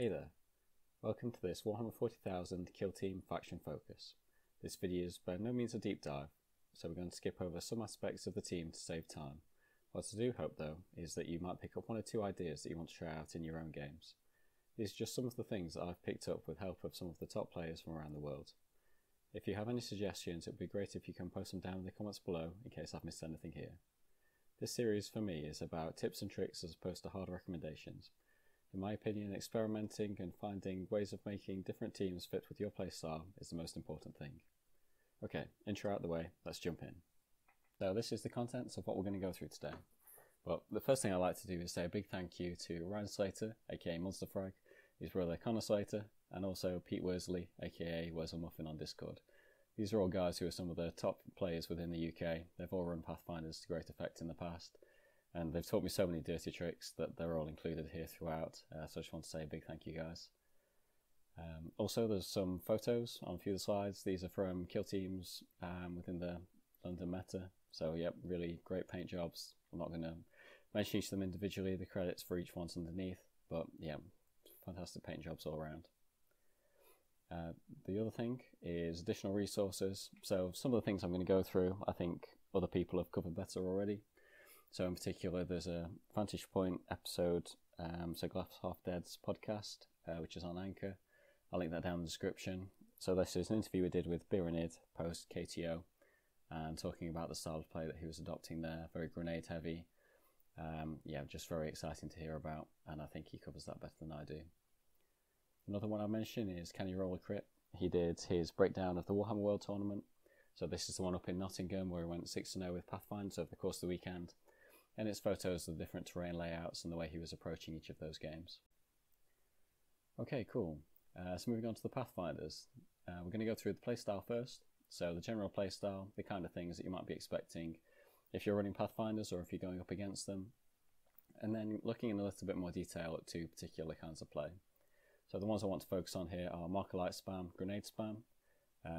Hey there, welcome to this Warhammer 40,000 Kill Team Faction Focus. This video is by no means a deep dive, so we're going to skip over some aspects of the team to save time. What I do hope though is that you might pick up one or two ideas that you want to try out in your own games. These are just some of the things that I've picked up with help of some of the top players from around the world. If you have any suggestions, it would be great if you can post them down in the comments below in case I've missed anything here. This series for me is about tips and tricks as opposed to hard recommendations. In my opinion, experimenting and finding ways of making different teams fit with your playstyle is the most important thing. Okay, intro out the way, let's jump in. So this is the contents of what we're going to go through today. But the first thing I like to do is say a big thank you to Ryan Slater, aka Monsterfrag, his brother Connor Slater, and also Pete Worsley, aka Wurzel Muffin on Discord. These are all guys who are some of the top players within the UK. They've all run Pathfinders to great effect in the past, and they've taught me so many dirty tricks that they're all included here throughout, so I just want to say a big thank you guys. Also, there's some photos on a few of the slides. These are from kill teams within the London meta, so yep, really great paint jobs. I'm not going to mention each of them individually, the credits for each one's underneath, but yeah, fantastic paint jobs all around. The other thing is additional resources. So some of the things I'm going to go through, I think other people have covered better already. So in particular, there's a Vantage Point episode, so Glass Half Dead's podcast, which is on Anchor. I'll link that down in the description. So this is an interview we did with Beeranid post KTO, and talking about the style of play that he was adopting there, very grenade heavy. Yeah, just very exciting to hear about, and I think he covers that better than I do. Another one I'll mention is Can You Roll a Crit? He did his breakdown of the Warhammer World Tournament. So this is the one up in Nottingham where he went 6-0 with Pathfinders over the course of the weekend. And it's photos of the different terrain layouts and the way he was approaching each of those games. Okay, cool. So moving on to the Pathfinders. We're going to go through the playstyle first. So the general playstyle, the kind of things that you might be expecting if you're running Pathfinders or if you're going up against them. And then looking in a little bit more detail at two particular kinds of play. So the ones I want to focus on here are Marker Light Spam, Grenade Spam.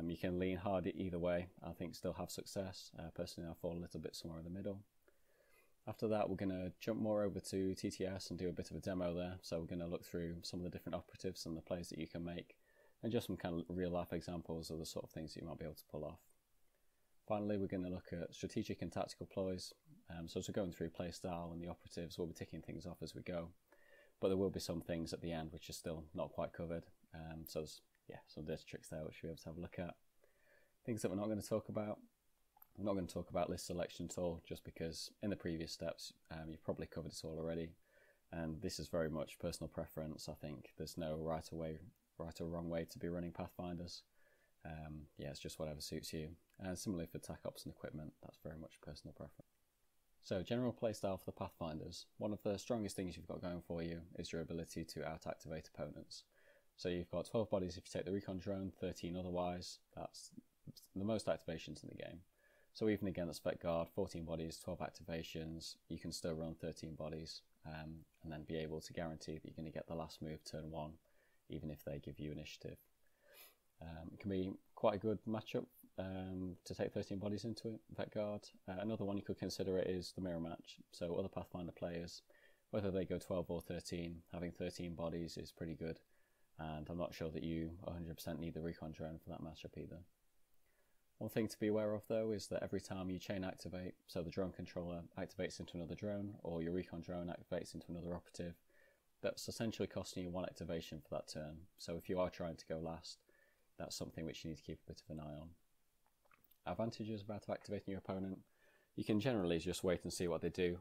You can lean hard either way, I think still have success. Personally, I fall a little bit somewhere in the middle. After that, we're going to jump more over to TTS and do a bit of a demo there. So we're going to look through some of the different operatives and the plays that you can make, and just some kind of real life examples of the sort of things that you might be able to pull off. Finally, we're going to look at strategic and tactical ploys. So as we're going through playstyle and the operatives, we'll be ticking things off as we go. But there will be some things at the end which are still not quite covered. So there's some dirty tricks there which we'll be able to have a look at. Things that we're not going to talk about. I'm not going to talk about list selection at all, just because in the previous steps you've probably covered it all already. And this is very much personal preference. I think there's no right or wrong way to be running Pathfinders. Yeah, it's just whatever suits you. And similarly for tac ops and equipment, that's very much personal preference. So general playstyle for the Pathfinders. One of the strongest things you've got going for you is your ability to out-activate opponents. So you've got 12 bodies if you take the recon drone, 13 otherwise. That's the most activations in the game. So even against Vet Guard, 14 bodies, 12 activations, you can still run 13 bodies and then be able to guarantee that you're going to get the last move turn 1, even if they give you initiative. It can be quite a good matchup to take 13 bodies into it, Vet Guard. Another one you could consider it is the mirror match. So other Pathfinder players, whether they go 12 or 13, having 13 bodies is pretty good. And I'm not sure that you 100% need the recon drone for that matchup either. One thing to be aware of though is that every time you chain activate, so the drone controller activates into another drone or your recon drone activates into another operative, that's essentially costing you one activation for that turn. So if you are trying to go last, that's something which you need to keep a bit of an eye on. Advantages about activating your opponent. You can generally just wait and see what they do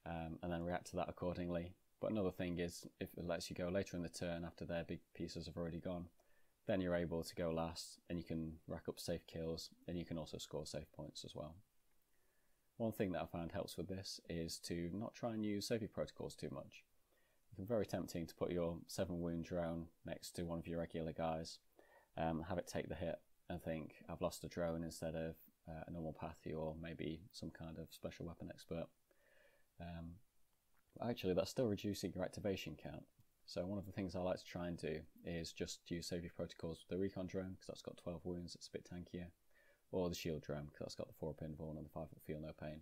and then react to that accordingly. But another thing is if it lets you go later in the turn after their big pieces have already gone, then you're able to go last and you can rack up safe kills, and you can also score safe points as well. One thing that I found helps with this is to not try and use saving protocols too much. It can be very tempting to put your 7 wound drone next to one of your regular guys, have it take the hit and think I've lost a drone instead of a normal pathy or maybe some kind of special weapon expert. Actually, that's still reducing your activation count. So one of the things I like to try and do is just use save your protocols with the recon drone, because that's got 12 wounds, it's a bit tankier, or the shield drone, because that's got the 4-pin vuln and the 5-foot feel no pain.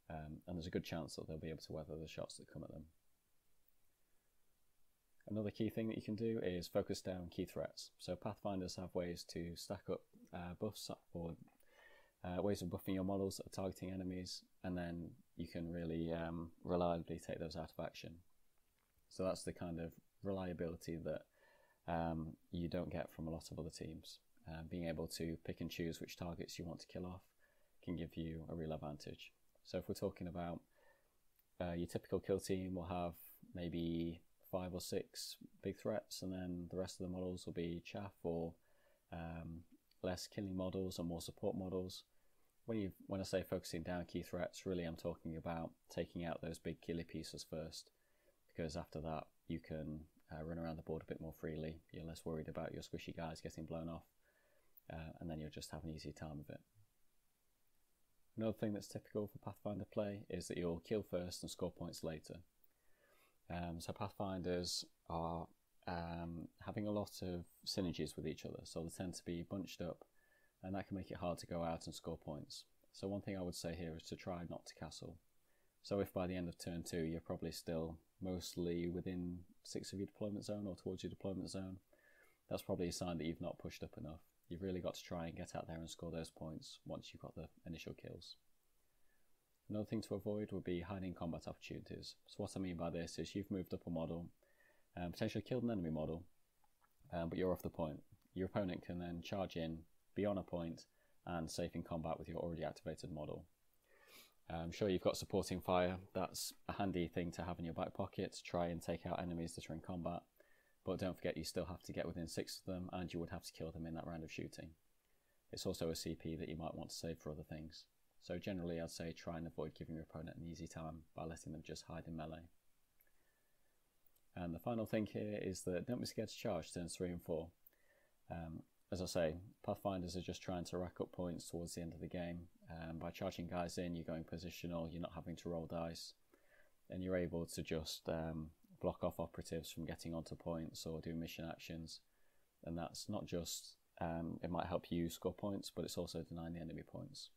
And there's a good chance that they'll be able to weather the shots that come at them. Another key thing that you can do is focus down key threats. So Pathfinders have ways to stack up buffs or ways of buffing your models that are targeting enemies, and then you can really reliably take those out of action. So that's the kind of reliability that you don't get from a lot of other teams. Being able to pick and choose which targets you want to kill off can give you a real advantage. So if we're talking about your typical kill team will have maybe 5 or 6 big threats, and then the rest of the models will be chaff or less killing models and more support models. When I say focusing down key threats, really I'm talking about taking out those big killer pieces first, because after that you can run around the board a bit more freely. You're less worried about your squishy guys getting blown off, and then you'll just have an easy time of it. Another thing that's typical for Pathfinder play is that you'll kill first and score points later. So Pathfinders are having a lot of synergies with each other, so they tend to be bunched up, and that can make it hard to go out and score points. So one thing I would say here is to try not to castle. So if by the end of turn 2 you're probably still mostly within 6 of your deployment zone or towards your deployment zone, that's probably a sign that you've not pushed up enough. You've really got to try and get out there and score those points once you've got the initial kills. Another thing to avoid would be hiding combat opportunities. So what I mean by this is you've moved up a model, potentially killed an enemy model, but you're off the point. Your opponent can then charge in, be on a point, and safe in combat with your already activated model. I'm sure you've got supporting fire. That's a handy thing to have in your back pocket to try and take out enemies that are in combat, but don't forget you still have to get within 6 of them, and you would have to kill them in that round of shooting. It's also a CP that you might want to save for other things. So generally I'd say try and avoid giving your opponent an easy time by letting them just hide in melee. And the final thing here is that don't be scared to charge turns 3 and 4. As I say, Pathfinders are just trying to rack up points towards the end of the game. By charging guys in, you're going positional, you're not having to roll dice, and you're able to just block off operatives from getting onto points or do mission actions. And that's not just, it might help you score points, but it's also denying the enemy points.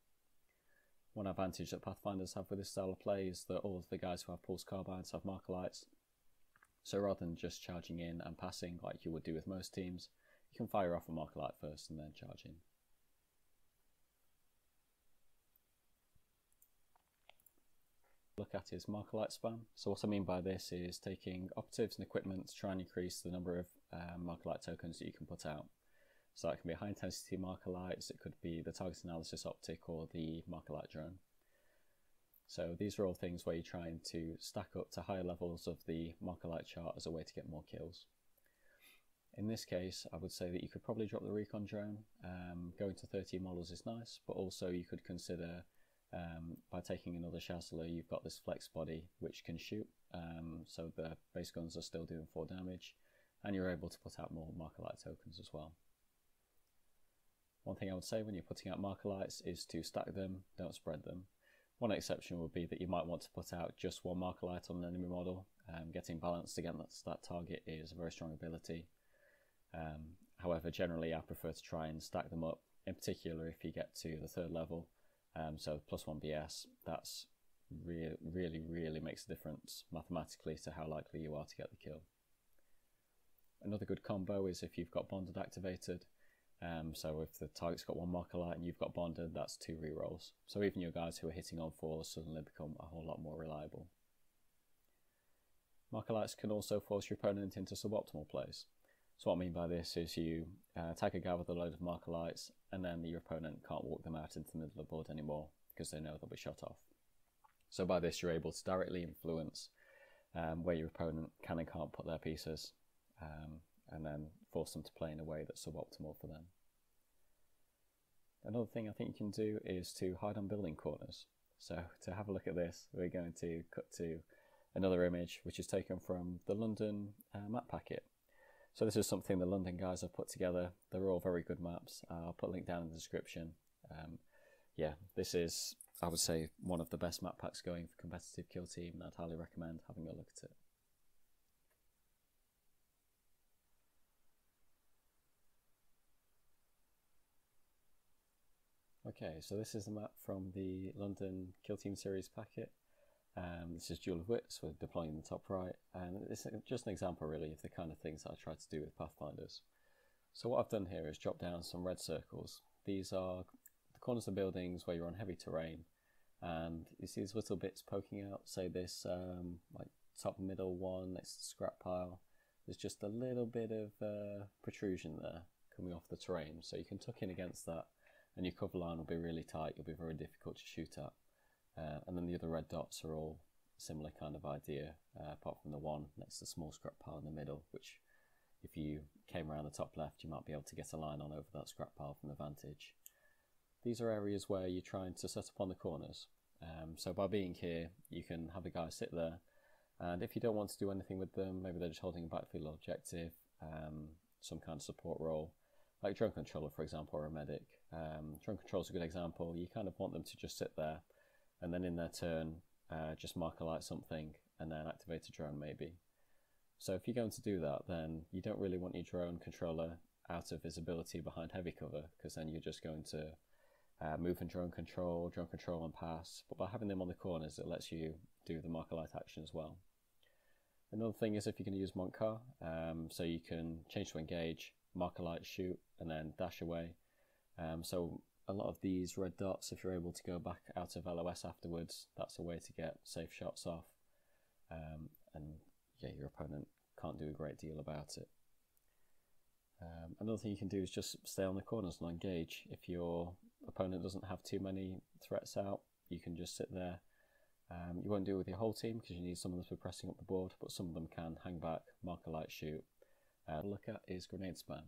One advantage that Pathfinders have with this style of play is that all of the guys who have pulse carbines have marker lights. So rather than just charging in and passing like you would do with most teams, you can fire off a marker light first and then charge in. Look at is marker light spam. So what I mean by this is taking operatives and equipment to try and increase the number of marker light tokens that you can put out. So that can be high intensity marker lights, it could be the target analysis optic or the marker light drone. So these are all things where you're trying to stack up to higher levels of the marker light chart as a way to get more kills. In this case, I would say that you could probably drop the recon drone. Going to 13 models is nice, but also you could consider by taking another Chancellor, you've got this flex body which can shoot, so the base guns are still doing 4 damage, and you're able to put out more marker light tokens as well. One thing I would say when you're putting out marker lights is to stack them, don't spread them. One exception would be that you might want to put out just 1 marker light on an enemy model. Getting balanced against that target is a very strong ability. However, generally I prefer to try and stack them up, in particular if you get to the 3rd level. So +1 BS, that's really makes a difference mathematically to how likely you are to get the kill. Another good combo is if you've got bonded activated. So if the target's got 1 marker light and you've got bonded, that's 2 rerolls. So even your guys who are hitting on 4s suddenly become a whole lot more reliable. Marker lights can also force your opponent into suboptimal plays. So what I mean by this is you tag a guy with a load of marker lights, and then your opponent can't walk them out into the middle of the board anymore because they know they'll be shot off. So by this you're able to directly influence where your opponent can and can't put their pieces, and then force them to play in a way that's suboptimal for them. Another thing I think you can do is to hide on building corners. So to have a look at this, we're going to cut to another image which is taken from the London map packet. So this is something the London guys have put together. They're all very good maps. I'll put a link down in the description. Yeah, this is, I would say, one of the best map packs going for competitive kill team, and I'd highly recommend having a look at it. Okay, so this is the map from the London Kill Team Series packet. This is Duel of Wits, we're deploying in the top right, and it's just an example really of the kind of things that I try to do with Pathfinders. So what I've done here is drop down some red circles. These are the corners of buildings where you're on heavy terrain, and you see these little bits poking out, say this like top middle one next to the scrap pile. There's just a little bit of protrusion there coming off the terrain, so you can tuck in against that and your cover line will be really tight, you'll be very difficult to shoot at. And then the other red dots are all similar kind of idea, apart from the one next to the small scrap pile in the middle, which if you came around the top left you might be able to get a line on over that scrap pile from the Vantage. These are areas where you're trying to set up on the corners. So by being here you can have a guy sit there, and if you don't want to do anything with them, maybe they're just holding a backfield objective, some kind of support role, like drone controller for example, or a medic. Drone controller is a good example. You kind of want them to just sit there and then in their turn just marker light something and then activate a drone maybe. So if you're going to do that, then you don't really want your drone controller out of visibility behind heavy cover, because then you're just going to move and drone control and pass. But by having them on the corners, it lets you do the marker light action as well. Another thing is if you can use Monk Car, so you can change to engage, marker light, shoot, and then dash away. So a lot of these red dots, if you're able to go back out of LOS afterwards, that's a way to get safe shots off. And yeah, your opponent can't do a great deal about it. Another thing you can do is just stay on the corners and engage. If your opponent doesn't have too many threats out, you can just sit there. You won't do it with your whole team because you need some of them to be pressing up the board, but some of them can hang back, marker light, shoot. Look at is grenade spam.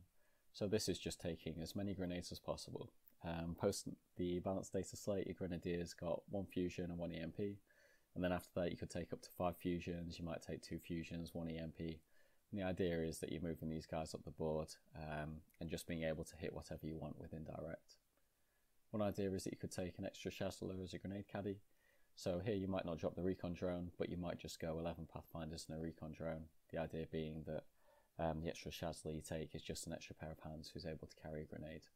So this is just taking as many grenades as possible. Post the balanced data slate, your grenadiers got 1 fusion and 1 EMP, and then after that you could take up to 5 fusions, you might take 2 fusions, 1 EMP. And the idea is that you're moving these guys up the board and just being able to hit whatever you want with indirect. One idea is that you could take an extra Chancellor as a grenade caddy. So here you might not drop the recon drone, but you might just go 11 Pathfinders and a recon drone. The idea being that the extra Chancellor you take is just an extra pair of hands who's able to carry a grenade.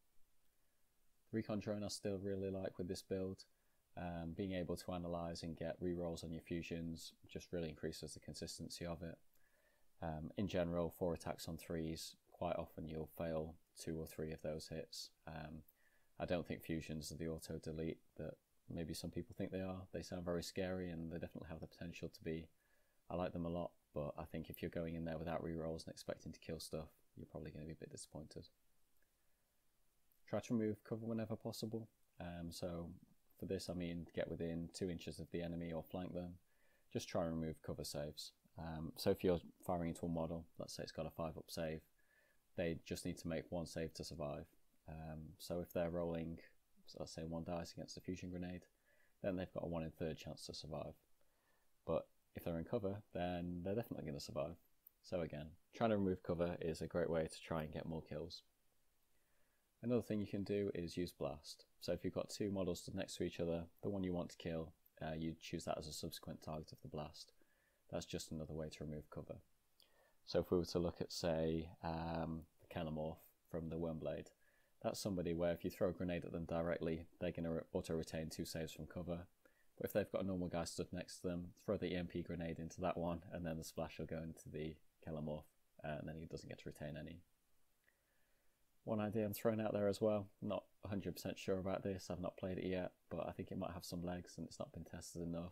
The recon drone I still really like with this build. Being able to analyse and get rerolls on your fusions just really increases the consistency of it. In general, 4 attacks on 3s, quite often you'll fail 2 or 3 of those hits. I don't think fusions are the auto-delete that maybe some people think they are. They sound very scary and they definitely have the potential to be. I like them a lot, but I think if you're going in there without rerolls and expecting to kill stuff, you're probably going to be a bit disappointed. Try to remove cover whenever possible. So for this I mean get within 2 inches of the enemy or flank them. Just try and remove cover saves. So if you're firing into a model, let's say it's got a 5-up save, they just need to make 1 save to survive. So if they're rolling, so let's say 1 dice against a fusion grenade, then they've got a 1 in 3rd chance to survive. But if they're in cover, then they're definitely going to survive. So again, trying to remove cover is a great way to try and get more kills. Another thing you can do is use blast. So if you've got 2 models stood next to each other, the one you want to kill, you choose that as a subsequent target of the blast. That's just another way to remove cover. So if we were to look at, say, the Kenomorph from the Wormblade, that's somebody where if you throw a grenade at them directly, they're going to auto-retain 2 saves from cover. But if they've got a normal guy stood next to them, throw the EMP grenade into that one, and then the splash will go into the Kenomorph, and then he doesn't get to retain any. One idea I'm throwing out there as well, not 100% sure about this, I've not played it yet, but I think it might have some legs and it's not been tested enough,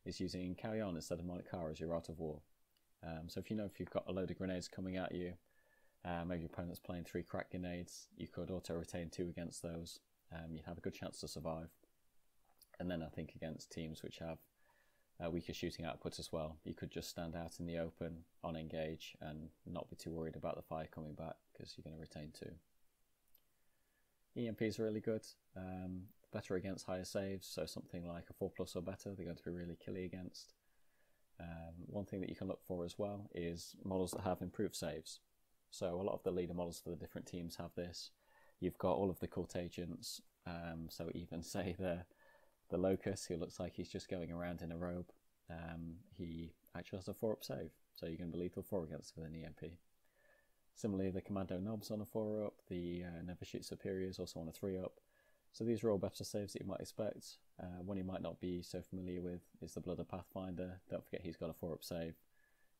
is using Carry On instead of Monk Car as your Art of War. So if you've got a load of grenades coming at you, maybe your opponent's playing 3 crack grenades, you could auto-retain 2 against those, you'd have a good chance to survive. And then I think against teams which have weaker shooting outputs as well, you could just stand out in the open on engage and not be too worried about the fire coming back because you're going to retain 2. EMPs are really good, better against higher saves, so something like a 4+ or better they're going to be really killy against. One thing that you can look for as well is models that have improved saves. So a lot of the leader models for the different teams have this. You've got all of the cult agents, so even say the Locust, who looks like he's just going around in a robe, he actually has a 4-up save, so you're going to be lethal 4 against with an EMP. Similarly, the Commando Knobs on a 4-up, the Never Shoot Superior is also on a 3-up, So these are all better saves that you might expect. One you might not be so familiar with is the Blood of Pathfinder. Don't forget he's got a 4-up save.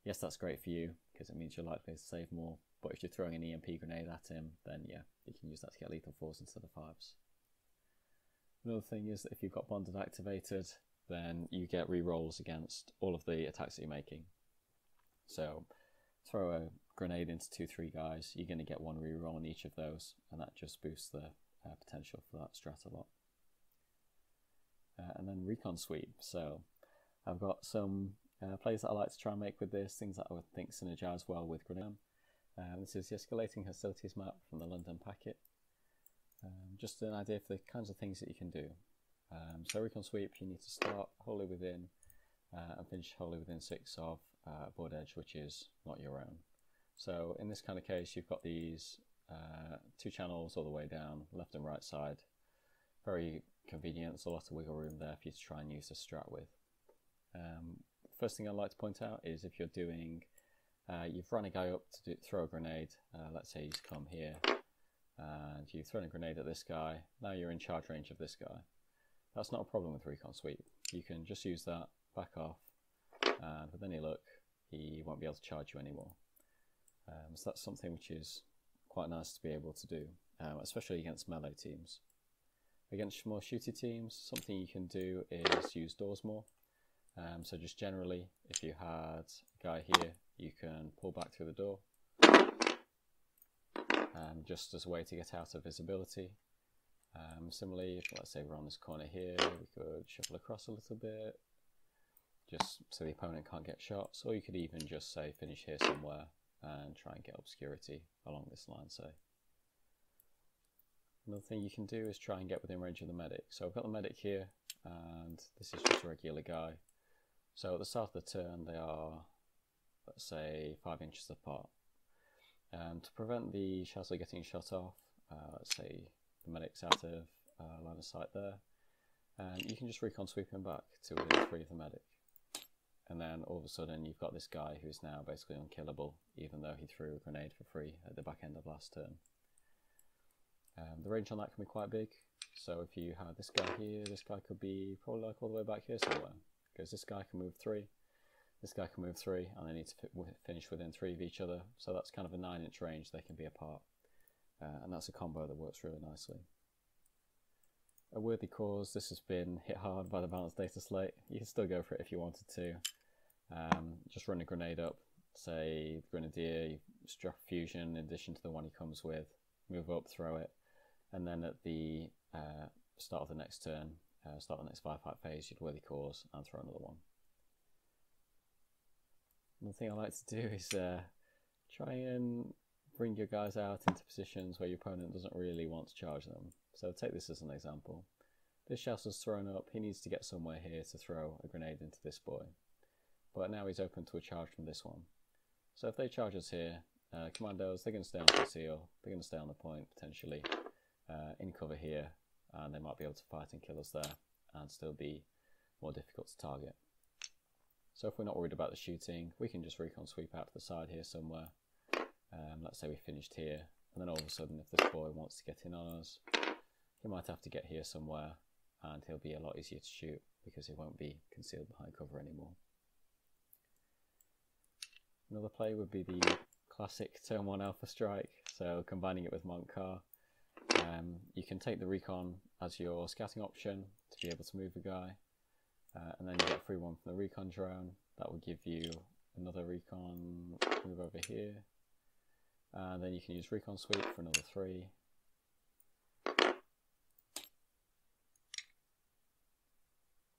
Yes, that's great for you, because it means you're likely to save more, but if you're throwing an EMP grenade at him, then yeah, you can use that to get lethal 4s instead of 5s. Another thing is that if you've got Bonded activated, then you get rerolls against all of the attacks that you're making. So throw a grenade into 2-3 guys, you're going to get 1 reroll on each of those, and that just boosts the potential for that strat a lot. And then recon sweep. So I've got some plays that I like to try and make with this, things that I would think synergize well with grenade. This is the Escalating Hostilities map from the London packet. Just an idea for the kinds of things that you can do. So recon sweep, you need to start wholly within and finish wholly within 6 of board edge, which is not your own. So in this kind of case, you've got these 2 channels all the way down, left and right side. Very convenient, there's a lot of wiggle room there for you to try and use this strat with. First thing I'd like to point out is if you're doing, you've run a guy up to throw a grenade, let's say he's come here, and you've thrown a grenade at this guy, now you're in charge range of this guy. That's not a problem with recon sweep. You can just use that, back off, and with any luck, he won't be able to charge you anymore. So that's something which is quite nice to be able to do, especially against melee teams. Against more shooty teams, something you can do is use doors more. So just generally, if you had a guy here, you can pull back through the door, just as a way to get out of visibility. Similarly, let's say we're on this corner here, we could shuffle across a little bit, just so the opponent can't get shots, or you could even just say finish here somewhere and try and get obscurity along this line, say. Another thing you can do is try and get within range of the medic. So I've got the medic here, and this is just a regular guy. So at the start of the turn, they are, let's say, 5 inches apart. To prevent the Chancellor getting shot off, let's say the medic's out of line of sight there, you can just recon sweep him back to within 3 of the medic. And then all of a sudden you've got this guy who's now basically unkillable, even though he threw a grenade for free at the back end of last turn. The range on that can be quite big, so if you had this guy here, this guy could be probably like all the way back here somewhere, because this guy can move 3, this guy can move 3, and they need to finish within 3 of each other, so that's kind of a 9-inch range they can be apart, and that's a combo that works really nicely. A worthy cause, this has been hit hard by the balanced data slate. You can still go for it if you wanted to. Just run a grenade up, say Grenadier, you strap fusion in addition to the one he comes with, move up, throw it, and then at the start of the next turn, start the next firefight phase, you'd worthy cause and throw another one. Another thing I like to do is try and bring your guys out into positions where your opponent doesn't really want to charge them. So take this as an example. This Shouster's thrown up, he needs to get somewhere here to throw a grenade into this boy. But now he's open to a charge from this one. So if they charge us here, Commandos, they're going to stay on conceal, they're going to stay on the point potentially, in cover here, and they might be able to fight and kill us there and still be more difficult to target. So if we're not worried about the shooting, we can just recon sweep out to the side here somewhere. Let's say we finished here, and then all of a sudden if this boy wants to get in on us, he might have to get here somewhere, and he'll be a lot easier to shoot because he won't be concealed behind cover anymore. Another play would be the classic turn 1 alpha strike, so combining it with Montcar. You can take the recon as your scouting option to be able to move a guy, and then you get a free one from the recon drone. That will give you another recon move over here, and then you can use recon sweep for another 3.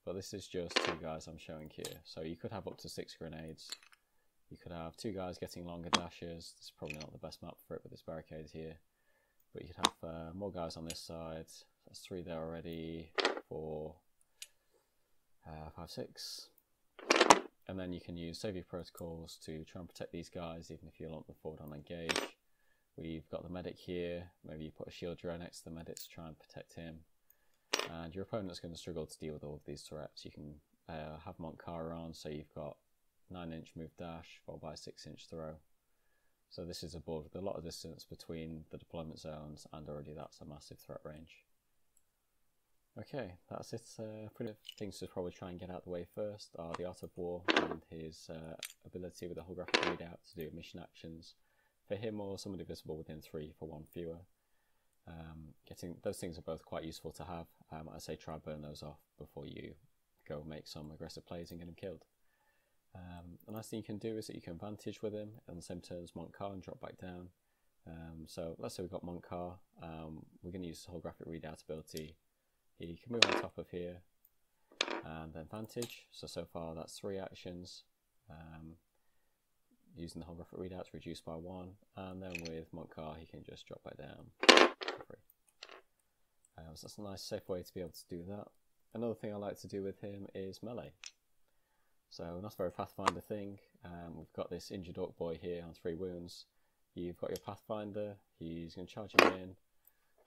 But this is just 2 guys I'm showing here, so you could have up to 6 grenades. You could have 2 guys getting longer dashes. This is probably not the best map for it with this barricade here, but you could have more guys on this side. That's 3 there already, 4, 5, 6. And then you can use save your protocols to try and protect these guys, even if you lump them forward on engage. We've got the medic here. Maybe you put a shield drone next to the medic to try and protect him. And your opponent's going to struggle to deal with all of these threats. You can have Montcar on, so you've got 9-inch move dash followed by a 6-inch throw. So this is a board with a lot of distance between the deployment zones, and already that's a massive threat range. Okay, that's it. Pretty things to probably try and get out of the way first are the Art of War and his ability with the holographic readout to do mission actions for him or somebody visible within 3 for 1 fewer. Getting those things are both quite useful to have. I say try burn those off before you go make some aggressive plays and get him killed. The nice thing you can do is that you can Vantage with him on the same turn as Montcar and drop back down. So let's say we've got Montcar, we're going to use the holographic readout ability. He can move on top of here and then Vantage. So far that's 3 actions. Using the holographic readout to reduce by 1, and then with Montcar he can just drop back down for free. So that's a nice safe way to be able to do that. Another thing I like to do with him is melee. So not a very Pathfinder thing. We've got this injured orc boy here on 3 wounds. You've got your Pathfinder, he's going to charge him in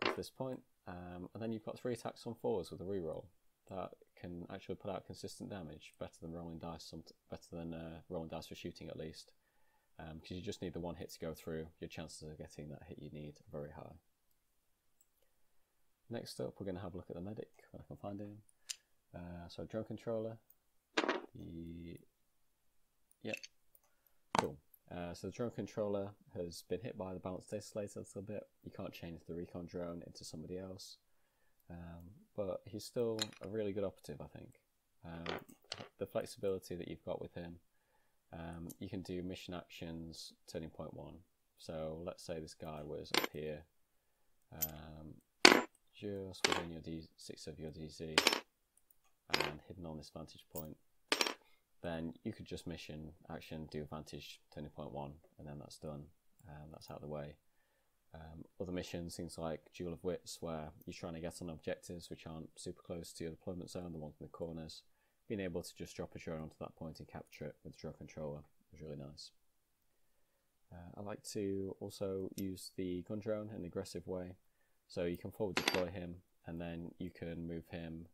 at this point, and then you've got 3 attacks on 4s with a reroll. That can actually put out consistent damage, better than rolling dice, rolling dice for shooting at least. Because you just need the 1 hit to go through, your chances of getting that hit you need are very high. Next up, we're going to have a look at the medic, when I can find him. So drone controller. Yep, cool. So the drone controller has been hit by the balance data slate a little bit. You can't change the recon drone into somebody else. But he's still a really good operative, I think. The flexibility that you've got with him, you can do mission actions turning point 1. So let's say this guy was up here, just within your D6 of your DZ and hidden on this vantage point. Then you could just mission action, do Vantage turning point 1, and then that's done. That's out of the way. Other missions, things like Duel of Wits, where you're trying to get on objectives which aren't super close to your deployment zone, the ones in the corners. Being able to just drop a drone onto that point and capture it with the drone controller is really nice. I like to also use the gun drone in an aggressive way. So you can forward deploy him, and then you can move him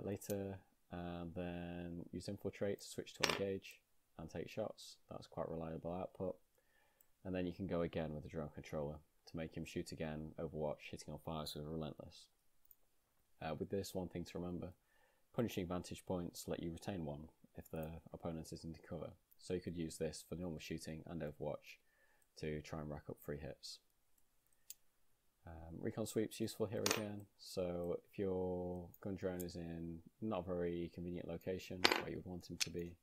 later, and then use infiltrate to switch to engage and take shots. That's quite reliable output. And then you can go again with the drone controller to make him shoot again, Overwatch, hitting on fires with Relentless. With this, one thing to remember, punishing vantage points let you retain 1 if the opponent isn't in cover. So you could use this for normal shooting and Overwatch to try and rack up free hits. Recon sweep's useful here again, so if your gun drone is in not a very convenient location where you would want him to be,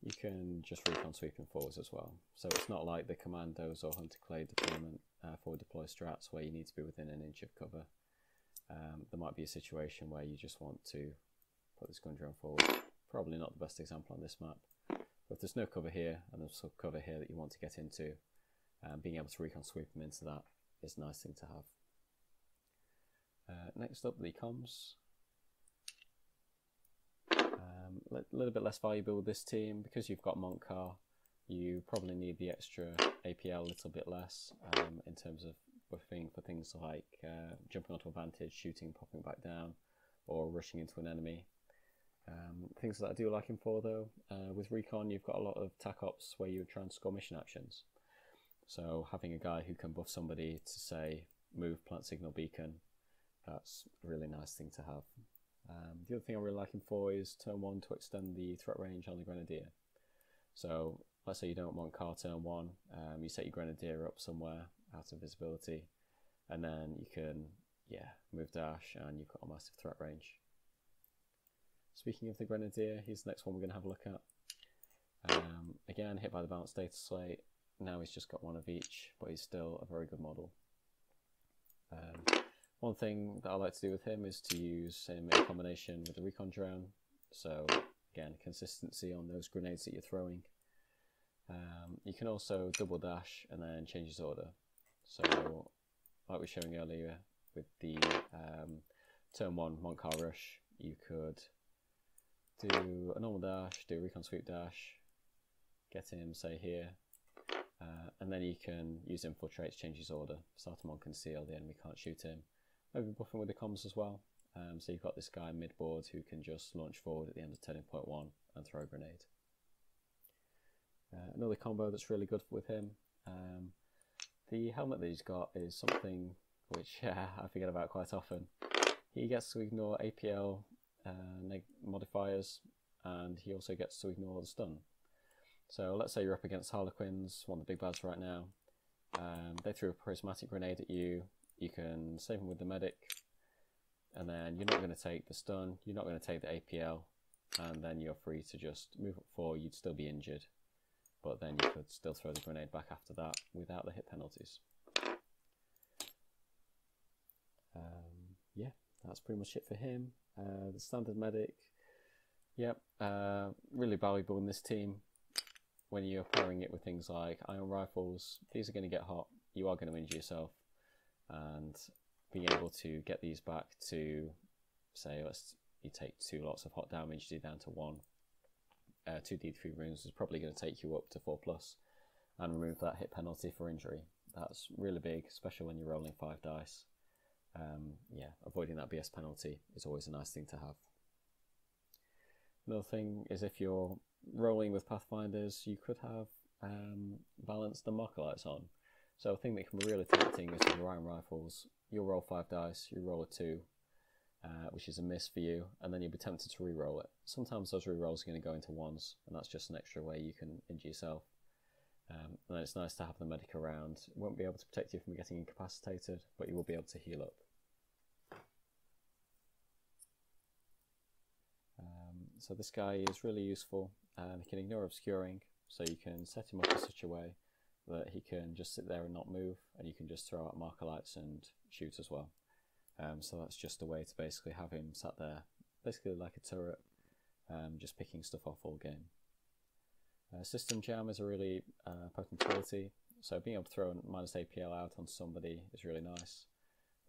you can just recon sweep him forwards as well. So it's not like the Commandos or Hunter Clay deployment forward deploy strats where you need to be within an inch of cover. There might be a situation where you just want to put this gun drone forward. Probably not the best example on this map, but if there's no cover here and there's some cover here that you want to get into, being able to recon sweep them into that is a nice thing to have. Next up, the comms. A little bit less valuable with this team because you've got Montcar. You probably need the extra APL a little bit less in terms of buffing for things like jumping onto a vantage, shooting, popping back down, or rushing into an enemy. Things that I do like him for though, with recon you've got a lot of tac ops where you would try and score mission actions. So having a guy who can buff somebody to say move, plant signal, beacon, that's a really nice thing to have. The other thing I really like him for is turn 1 to extend the threat range on the Grenadier. So let's say you don't want car turn 1, you set your Grenadier up somewhere out of visibility, and then you can move dash and you've got a massive threat range. Speaking of the Grenadier, here's the next one we're going to have a look at. Again, hit by the balanced data slate. Now he's just got 1 of each, but he's still a very good model. One thing that I like to do with him is to use him in combination with the recon drone. So again, consistency on those grenades that you're throwing. You can also double dash and then change his order. So like we were showing earlier with the turn 1 Montcar rush, you could do a normal dash, do a recon sweep dash, get him say here, and then you can use infiltrate to change his order. Start him on conceal, the enemy can't shoot him. Maybe buffing with the comms as well. So you've got this guy mid-board who can just launch forward at the end of turning point 1 and throw a grenade. Another combo that's really good with him. The helmet that he's got is something which I forget about quite often. he gets to ignore APL modifiers, and he also gets to ignore the stun. So let's say you're up against Harlequins, one of the big bads right now. They threw a prismatic grenade at you. You can save them with the medic, and then you're not going to take the stun, you're not going to take the APL, and then you're free to just move up 4. You'd still be injured, but then you could still throw the grenade back after that without the hit penalties. Yeah, that's pretty much it for him. The standard medic, yep, really valuable in this team. When you're pairing it with things like iron rifles, these are going to get hot, you are going to injure yourself, and being able to get these back to, say, you take 2 lots of hot damage, do down to 1, 2 D3 wounds is probably going to take you up to 4+, and remove that hit penalty for injury. That's really big, especially when you're rolling 5 dice. Yeah, avoiding that BS penalty is always a nice thing to have. Another thing is, if you're rolling with Pathfinders, you could have balanced the marker lights on. So a thing that can be really tempting is with your iron rifles, you'll roll 5 dice, you roll a 2, which is a miss for you, and then you'll be tempted to re-roll it. Sometimes those re-rolls are going to go into 1s, and that's just an extra way you can injure yourself. And then it's nice to have the medic around. It won't be able to protect you from getting incapacitated, but you will be able to heal up. So this guy is really useful. He can ignore obscuring, so you can set him up in such a way that he can just sit there and not move, and you can just throw out marker lights and shoot as well. So that's just a way to basically have him sat there, basically like a turret, just picking stuff off all game. System jam is a really potent ability, so being able to throw a minus APL out on somebody is really nice.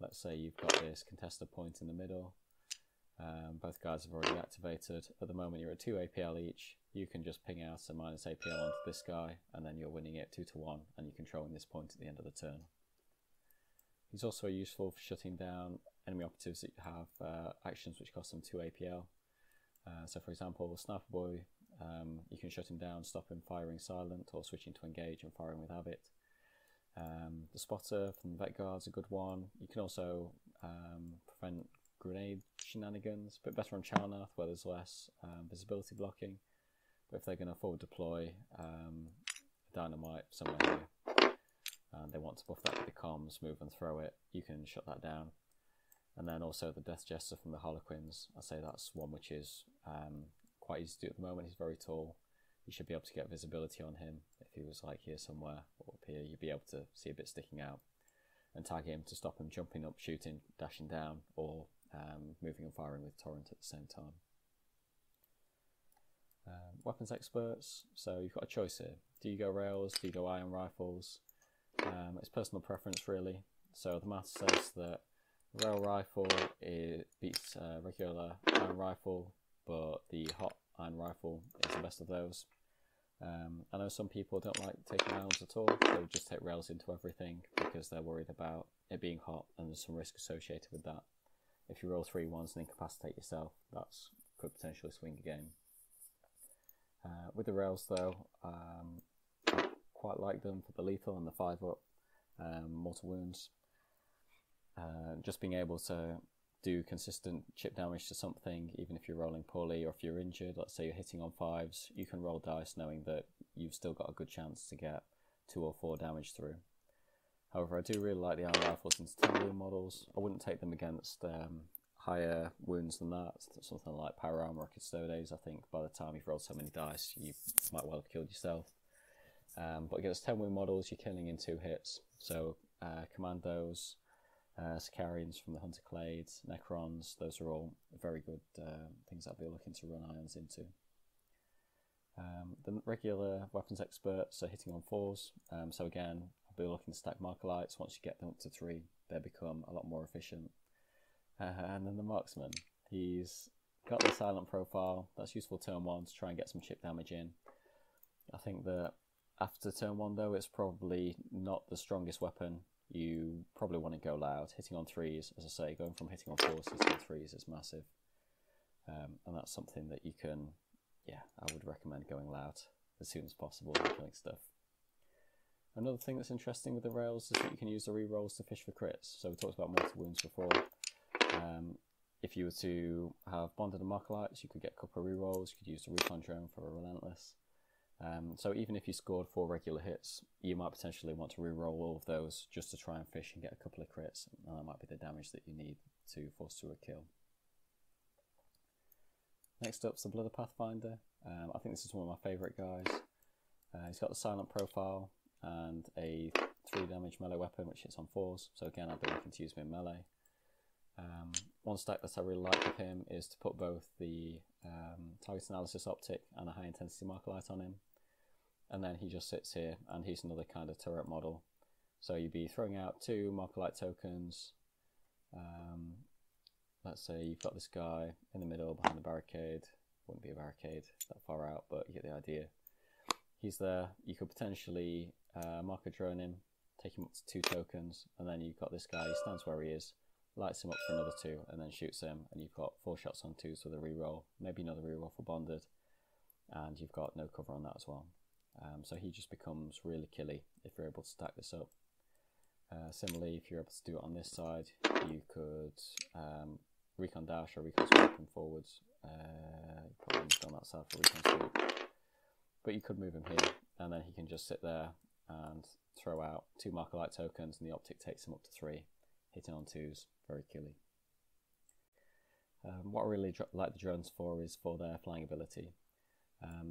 Let's say you've got this contested point in the middle. Both guys have already activated. At the moment you're at 2 APL each. You can just ping out a minus APL onto this guy, and then you're winning it 2-1, and you're controlling this point at the end of the turn. He's also useful for shutting down enemy operatives that have actions which cost them 2 APL. So for example, Sniper Boy, you can shut him down, stop him firing silent, or switching to engage and firing with habit. The Spotter from Vet Guard's a good one. You can also prevent grenade shenanigans, a bit better on Chalnath where there's less visibility blocking, but if they're going to forward deploy dynamite somewhere here and they want to buff that with the comms, move and throw it, you can shut that down. And then also the Death Jester from the Harlequins, I'd say that's one which is quite easy to do at the moment. He's very tall, you should be able to get visibility on him. If he was like here somewhere or up here, you'd be able to see a bit sticking out and tag him to stop him jumping up, shooting, dashing down, or moving and firing with Torrent at the same time. Weapons experts, so you've got a choice here. Do you go rails, do you go iron rifles? It's personal preference really. So the math says that rail rifle beats regular iron rifle, but the hot iron rifle is the best of those. I know some people don't like taking rounds at all, they would just take rails into everything because they're worried about it being hot and there's some risk associated with that. If you roll 3 1s and incapacitate yourself, that could potentially swing a game. With the rails though, I quite like them for the lethal and the 5-up mortal wounds. Just being able to do consistent chip damage to something, even if you're rolling poorly or if you're injured, let's say you're hitting on 5s, you can roll dice knowing that you've still got a good chance to get 2 or 4 damage through. However, I do really like the iron rifles into 10 wound models. I wouldn't take them against higher wounds than that, something like Power Armor or Custodes. I think by the time you've rolled so many dice, you might well have killed yourself. But against 10 wound models, you're killing in 2 hits. So Commandos, Sicarians from the Hunter Clades, Necrons, those are all very good things I'll be looking to run irons into. The regular weapons experts are hitting on 4s, so again, I'll be looking to stack marker lights. Once you get them up to 3, they become a lot more efficient. And then the marksman, he's got the silent profile, that's useful turn 1 to try and get some chip damage in. I think that after turn 1 though, it's probably not the strongest weapon. You probably want to go loud. Hitting on 3s, as I say, going from hitting on 4s to hitting on 3s is massive. And that's something that you can, I would recommend going loud as soon as possible when killing stuff. Another thing that's interesting with the rails is that you can use the rerolls to fish for crits. So we talked about mortal wounds before. if you were to have bonded and Markolites, you could get a couple of rerolls. You could use the recon drone for a relentless. So even if you scored 4 regular hits, you might potentially want to reroll all of those just to try and fish and get a couple of crits, and that might be the damage that you need to force through a kill. Next up's the Blood of Pathfinder. I think this is one of my favourite guys. He's got the silent profile and a 3 damage melee weapon which hits on 4s, so again I've been looking to use him in melee. One stack that I really like with him is to put both the target analysis optic and a high intensity Markolite on him, and then he just sits here and he's another kind of turret model. So you'd be throwing out 2 Markolite tokens. Let's say you've got this guy in the middle behind the barricade. Wouldn't be a barricade that far out, but you get the idea. He's there. You could potentially mark a drone him, take him up to 2 tokens, and then you've got this guy. He stands where he is, lights him up for another 2, and then shoots him, and you've got 4 shots on 2s with a reroll, maybe another reroll for bonded, and you've got no cover on that as well. So he just becomes really killy if you're able to stack this up. Similarly, if you're able to do it on this side, you could recon dash or recon sweep him forwards. Probably moved on that side for recon sweep, but you could move him here, and then he can just sit there and throw out 2 Markolite tokens, and the optic takes him up to 3, hitting on 2s, very killy. What I really like the drones for is for their flying ability.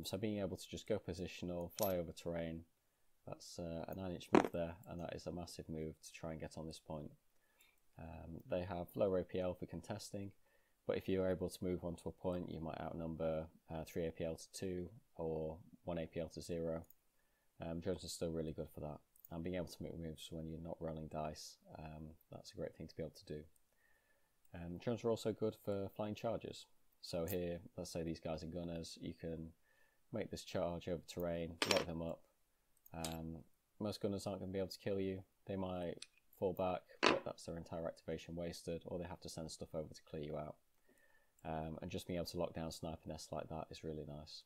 So being able to just go positional, fly over terrain, that's a 9-inch move there, and that is a massive move to try and get on this point. They have lower APL for contesting, but if you're able to move onto a point, you might outnumber 3 APL to 2 or 1 APL to 0. Drones are still really good for that, and being able to make moves when you're not rolling dice, that's a great thing to be able to do. Drones are also good for flying charges. So here, let's say these guys are gunners, you can make this charge over terrain, lock them up. Most gunners aren't going to be able to kill you. They might fall back, but that's their entire activation wasted, or they have to send stuff over to clear you out. And just being able to lock down sniper nests like that is really nice.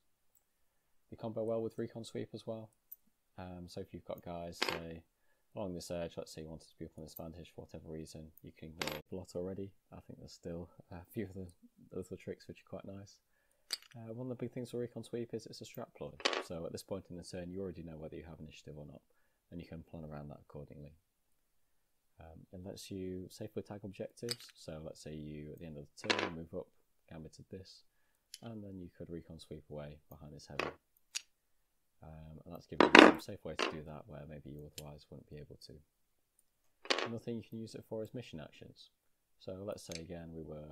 They combo well with recon sweep as well. So if you've got guys, say, along this edge, let's say you wanted to be up on this Vantage for whatever reason, you can ignore a lot already. I think there's still a few of the little tricks which are quite nice. One of the big things for recon sweep is it's a strat ploy. So at this point in the turn, you already know whether you have initiative or not, and you can plan around that accordingly. It lets you safely tag objectives. So let's say you, at the end of the turn, move up, gambited this, and then you could recon sweep away behind this heavy. And that's giving you some safe way to do that where maybe you otherwise wouldn't be able to. Another thing you can use it for is mission actions. So let's say again we were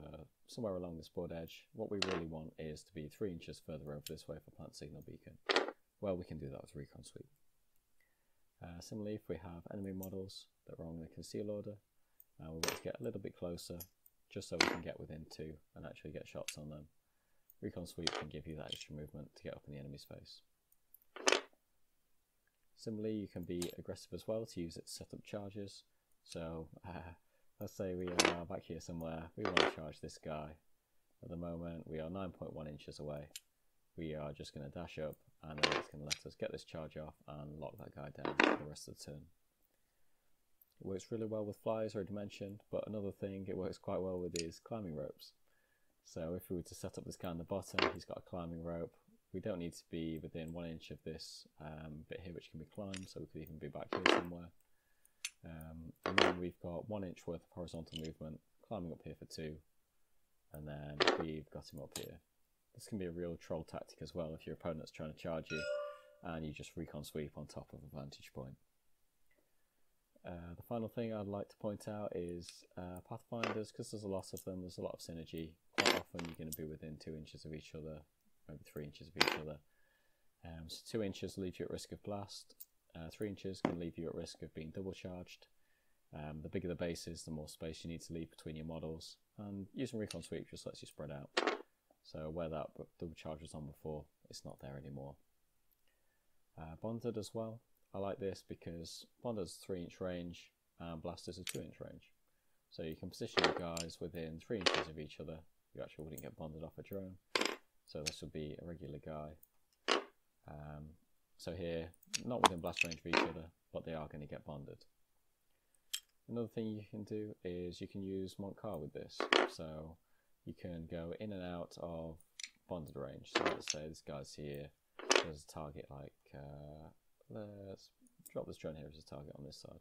somewhere along this board edge. What we really want is to be 3 inches further over this way for plant signal beacon. Well, we can do that with recon sweep. Similarly, if we have enemy models that are on the conceal order, we want to get a little bit closer just so we can get within 2 and actually get shots on them. Recon sweep can give you that extra movement to get up in the enemy's face. Similarly, you can be aggressive as well to use it to set up charges. So let's say we are back here somewhere, we want to charge this guy. At the moment we are 9.1 inches away. We are just going to dash up, and then it's going to let us get this charge off and lock that guy down for the rest of the turn. It works really well with flies, already mentioned, but another thing it works quite well with is climbing ropes. So if we were to set up this guy on the bottom, he's got a climbing rope. We don't need to be within 1 inch of this bit here which can be climbed, so we could even be back here somewhere. And then we've got 1 inch worth of horizontal movement, climbing up here for 2, and then we've got him up here. This can be a real troll tactic as well if your opponent's trying to charge you and you just recon sweep on top of a vantage point. The final thing I'd like to point out is Pathfinders, because there's a lot of them, there's a lot of synergy. Quite often you're going to be within 2 inches of each other, maybe 3 inches of each other. So 2 inches leaves you at risk of blast, 3 inches can leave you at risk of being double charged. The bigger the base is, the more space you need to leave between your models, and using recon sweep just lets you spread out. So where that double charge was on before, it's not there anymore. Bonded as well. I like this because Bonded's 3 inch range and Blasters a 2 inch range. So you can position your guys within 3 inches of each other. You actually wouldn't get bonded off a drone. So this would be a regular guy. So here, not within blast range of each other, but they are going to get bonded. Another thing you can do is you can use Montcar with this. So you can go in and out of bonded range. So let's say this guy's here, there's a target like, let's drop this drone here as a target on this side.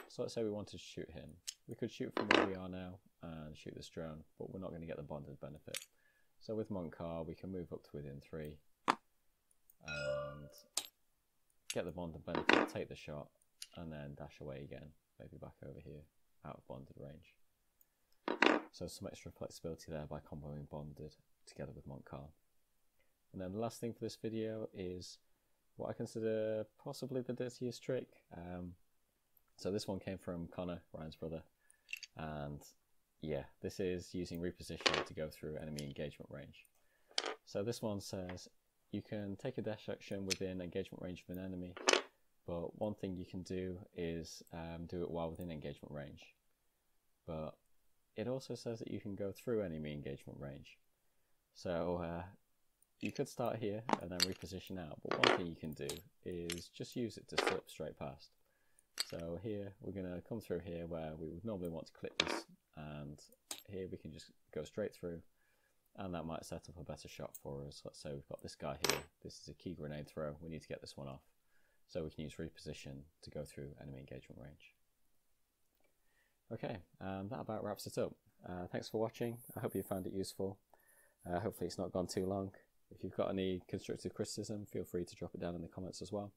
So let's say we wanted to shoot him. We could shoot from where we are now and shoot this drone, but we're not going to get the bonded benefit. So with Monk Car, we can move up to within 3 and get the bonded benefit, take the shot, and then dash away again, maybe back over here, out of bonded range. So some extra flexibility there by comboing bonded together with Monk Car. And then the last thing for this video is what I consider possibly the dirtiest trick. So this one came from Connor, Ryan's brother, and yeah, this is using reposition to go through enemy engagement range. So this one says you can take a dash action within engagement range of an enemy, but one thing you can do is do it while within engagement range. But it also says that you can go through enemy engagement range. So you could start here and then reposition out, but one thing you can do is just use it to slip straight past. So here we're going to come through here where we would normally want to clip this, and here we can just go straight through, and that might set up a better shot for us. Let's say we've got this guy here, this is a key grenade throw, we need to get this one off. So we can use reposition to go through enemy engagement range. Okay, that about wraps it up. Thanks for watching, I hope you found it useful. Hopefully it's not gone too long. If you've got any constructive criticism, feel free to drop it down in the comments as well.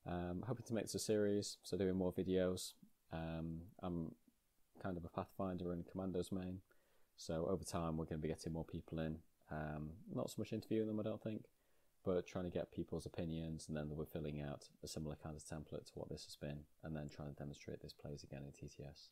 Hoping to make this a series, so doing more videos. I'm kind of a Pathfinder and Commandos main, so over time we're going to be getting more people in. Not so much interviewing them, I don't think, but trying to get people's opinions, and then we're filling out a similar kind of template to what this has been, and then trying to demonstrate this plays again in TTS.